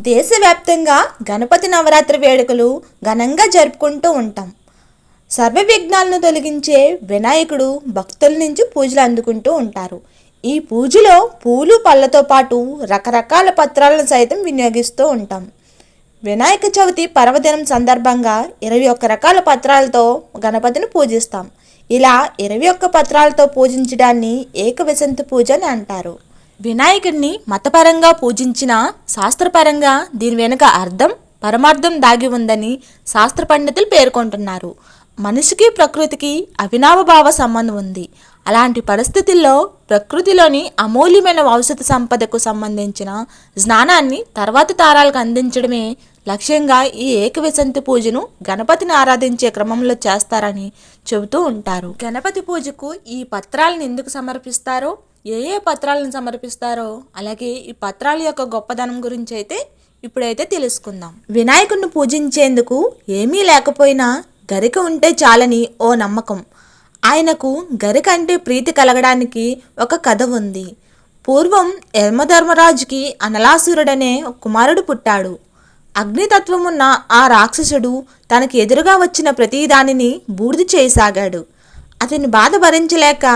దేశవ్యాప్తంగా గణపతి నవరాత్రి వేడుకలు ఘనంగా జరుపుకుంటూ ఉంటాం. సర్వ విఘ్నాలను తొలగించే వినాయకుడు భక్తుల నుంచి పూజలు అందుకుంటూ ఉంటారు. ఈ పూజలో పూలు పళ్ళతో పాటు రకరకాల పత్రాలను సైతం వినియోగిస్తూ ఉంటాం. వినాయక చవితి పర్వదినం సందర్భంగా 21 రకాల పత్రాలతో గణపతిని పూజిస్తాం. ఇలా 21 పత్రాలతో పూజించడాన్ని ఏకవిశంతి పూజ అని అంటారు. వినాయకుడిని మతపరంగా పూజించిన శాస్త్రపరంగా దీని వెనుక అర్థం పరమార్థం దాగి ఉందని శాస్త్ర పండితులు పేర్కొంటున్నారు. మనిషికి ప్రకృతికి అవినాభావ సంబంధం ఉంది. అలాంటి పరిస్థితుల్లో ప్రకృతిలోని అమూల్యమైన ఔషధ సంపదకు సంబంధించిన జ్ఞానాన్ని తర్వాతి తరాలకు అందించడమే లక్ష్యంగా ఈ ఏకవిశంతి పూజను గణపతిని ఆరాధించే క్రమంలో చేస్తారని చెబుతూ ఉంటారు. గణపతి పూజకు ఈ పత్రాలను ఎందుకు సమర్పిస్తారో, ఏ ఏ పత్రాలను సమర్పిస్తారో, అలాగే ఈ పత్రాల యొక్క గొప్పదనం గురించి అయితే ఇప్పుడైతే తెలుసుకుందాం. వినాయకుడిని పూజించేందుకు ఏమీ లేకపోయినా గరిక ఉంటే చాలని ఓ నమ్మకం. ఆయనకు గరిక అంటే ప్రీతి కలగడానికి ఒక కథ ఉంది. పూర్వం యమధర్మరాజుకి అనలాసురుడనే ఒక కుమారుడు పుట్టాడు. అగ్నితత్వమున్న ఆ రాక్షసుడు తనకి ఎదురుగా వచ్చిన ప్రతిదానిని బూడిద చేయసాగాడు. అతని బాధ భరించలేక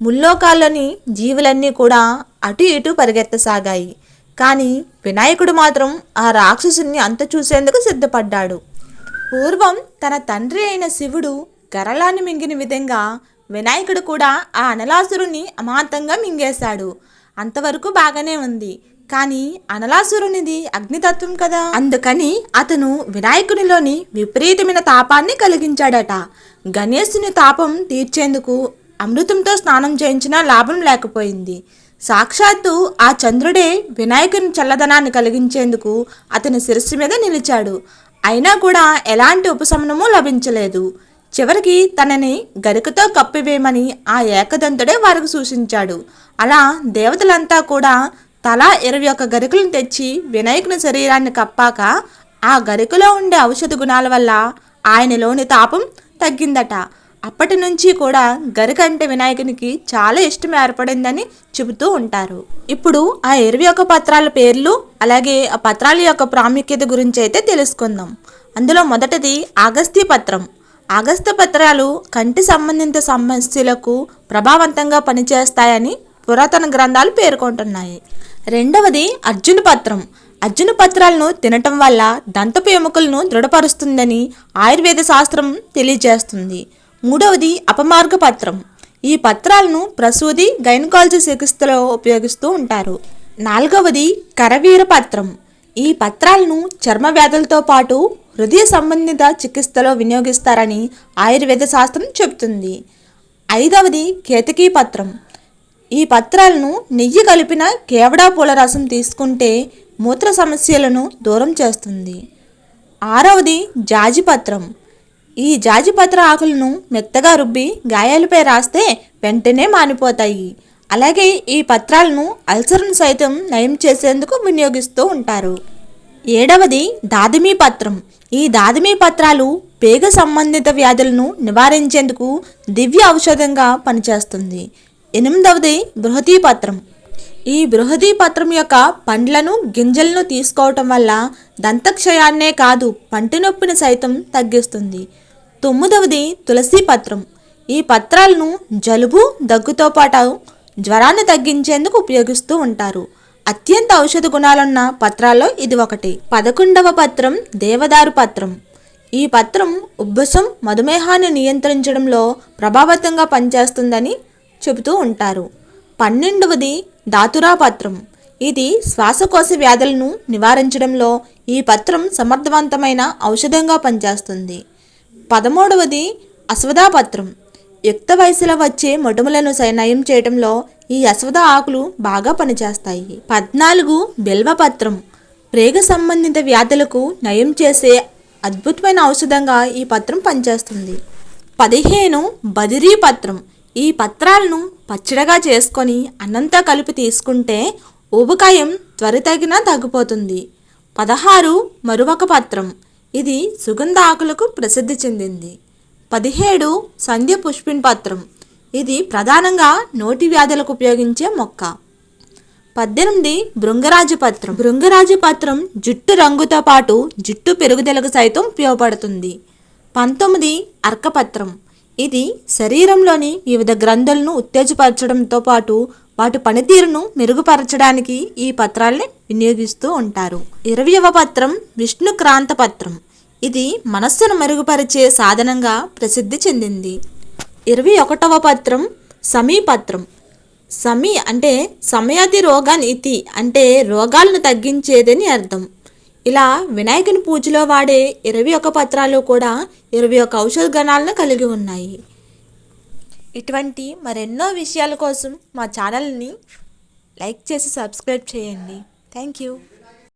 ముల్లోకాల్లోని జీవులన్నీ కూడా అటు ఇటు పరిగెత్తసాగాయి. కానీ వినాయకుడు మాత్రం ఆ రాక్షసుని అంత చూసేందుకు సిద్ధపడ్డాడు. పూర్వం తన తండ్రి అయిన శివుడు గరళాన్ని మింగిన విధంగా వినాయకుడు కూడా ఆ అనలాసురుని అమాంతంగా మింగేశాడు. అంతవరకు బాగానే ఉంది. కానీ అనలాసురునిది అగ్నితత్వం కదా, అందుకని అతను వినాయకునిలోని విపరీతమైన తాపాన్ని కలిగించాడట. గణేశుని తాపం తీర్చేందుకు అమృతంతో స్నానం చేయించినా లాభం లేకపోయింది. సాక్షాత్తు ఆ చంద్రుడే వినాయకుని చల్లదనాన్ని కలిగించేందుకు అతని శిరస్సు మీద నిలిచాడు. అయినా కూడా ఎలాంటి ఉపశమనమూ లభించలేదు. చివరికి తనని గరికతో కప్పివేయమని ఆ ఏకదంతుడే వారికి సూచించాడు. అలా దేవతలంతా కూడా తలా 21 గరికలను తెచ్చి వినాయకుని శరీరాన్ని కప్పాక ఆ గరికలో ఉండే ఔషధ గుణాల వల్ల ఆయనలోని తాపం తగ్గిందట. అప్పటి నుంచి కూడా గరిక అంటే వినాయకునికి చాలా ఇష్టం ఏర్పడిందని చెబుతూ ఉంటారు. ఇప్పుడు ఆ 21 పత్రాల పేర్లు అలాగే ఆ పత్రాల యొక్క ప్రాముఖ్యత గురించి అయితే తెలుసుకుందాం. అందులో మొదటిది అగస్త్య పత్రం. అగస్త్య పత్రాలు కంటి సంబంధిత సమస్యలకు ప్రభావవంతంగా పనిచేస్తాయని పురాతన గ్రంథాలు పేర్కొంటున్నాయి. రెండవది అర్జున పత్రం. అర్జున పత్రాలను తినటం వల్ల దంతపు ఎముకలను దృఢపరుస్తుందని ఆయుర్వేద శాస్త్రం తెలియజేస్తుంది. మూడవది అపమార్గ పత్రం. ఈ పత్రాలను ప్రసూతి గైనకాలజీ చికిత్సలో ఉపయోగిస్తూ ఉంటారు. నాలుగవది కరవీర పత్రం. ఈ పత్రాలను చర్మ వ్యాధులతో పాటు హృదయ సంబంధిత చికిత్సలో వినియోగిస్తారని ఆయుర్వేద శాస్త్రం చెబుతుంది. ఐదవది కేతకీ పత్రం. ఈ పత్రాలను నెయ్యి కలిపిన కేవడా పూల రసం తీసుకుంటే మూత్ర సమస్యలను దూరం చేస్తుంది. ఆరవది జాజిపత్రం. ఈ జాజిపత్ర ఆకులను మెత్తగా రుబ్బి గాయాలపై రాస్తే వెంటనే మానిపోతాయి. అలాగే ఈ పత్రాలను అల్సర్ను సైతం నయం చేసేందుకు వినియోగిస్తూ ఉంటారు. ఏడవది దాదిమీ పత్రం. ఈ దాదిమీ పత్రాలు పేగ సంబంధిత వ్యాధులను నివారించేందుకు దివ్య ఔషధంగా పనిచేస్తుంది. ఎనిమిదవది బృహతీ పత్రం. ఈ బృహతీ పత్రం యొక్క పండ్లను గింజలను తీసుకోవటం వల్ల దంతక్షయాన్నే కాదు పంటి నొప్పిని సైతం తగ్గిస్తుంది. తొమ్మిదవది తులసి పత్రం. ఈ పత్రాలను జలుబు దగ్గుతో పాటు జ్వరాన్ని తగ్గించేందుకు ఉపయోగిస్తూ ఉంటారు. అత్యంత ఔషధ గుణాలున్న పత్రాల్లో ఇది ఒకటి. 11వ పత్రం దేవదారు పత్రం. ఈ పత్రం ఉబ్బసం మధుమేహాన్ని నియంత్రించడంలో ప్రభావవంతంగా పనిచేస్తుందని చెబుతూ ఉంటారు. 12వది ధాతురా పత్రం. ఇది శ్వాసకోశ వ్యాధులను నివారించడంలో ఈ పత్రం సమర్థవంతమైన ఔషధంగా పనిచేస్తుంది. 13వది అశ్వథ పత్రం. యుక్త వయసులో వచ్చే మొటిమలను నయం చేయడంలో ఈ అశ్వథ ఆకులు బాగా పనిచేస్తాయి. 14 బిల్వపత్రం. ప్రేగ సంబంధిత వ్యాధులకు నయం చేసే అద్భుతమైన ఔషధంగా ఈ పత్రం పనిచేస్తుంది. 15 బదిరీ పత్రం. ఈ పత్రాలను పచ్చడిగా చేసుకొని అన్నంతో కలిపి తీసుకుంటే ఊబకాయం త్వరితగిన తగ్గిపోతుంది. 16 మరువక పత్రం. ఇది సుగంధ ఆకులకు ప్రసిద్ధి చెందింది. 17 సంధ్య పుష్పిన్ పత్రం. ఇది ప్రధానంగా నోటి వ్యాధులకు ఉపయోగించే మొక్క. 18 భృంగరాజ పత్రం. భృంగరాజ పత్రం జుట్టు రంగుతో పాటు జుట్టు పెరుగుదలకు సైతం ఉపయోగపడుతుంది. 19 అర్కపత్రం. ఇది శరీరంలోని వివిధ గ్రంథులను ఉత్తేజపరచడంతో పాటు వాటి పనితీరును మెరుగుపరచడానికి ఈ పత్రాల్ని వినియోగిస్తూ ఉంటారు. 20వ పత్రం విష్ణుక్రాంత పత్రం. ఇది మనస్సును మెరుగుపరిచే సాధనంగా ప్రసిద్ధి చెందింది. 21వ పత్రం సమీపత్రం. సమీ అంటే సమయాది రోగానితి అంటే రోగాలను తగ్గించేదని అర్థం. ఇలా వినాయకుని పూజలో వాడే 21 పత్రాలు కూడా 21 ఔషధ గణాలను కలిగి ఉన్నాయి. ఇటువంటి మరెన్నో విషయాల కోసం మా ఛానల్ని లైక్ చేసి సబ్స్క్రైబ్ చేయండి. Thank you.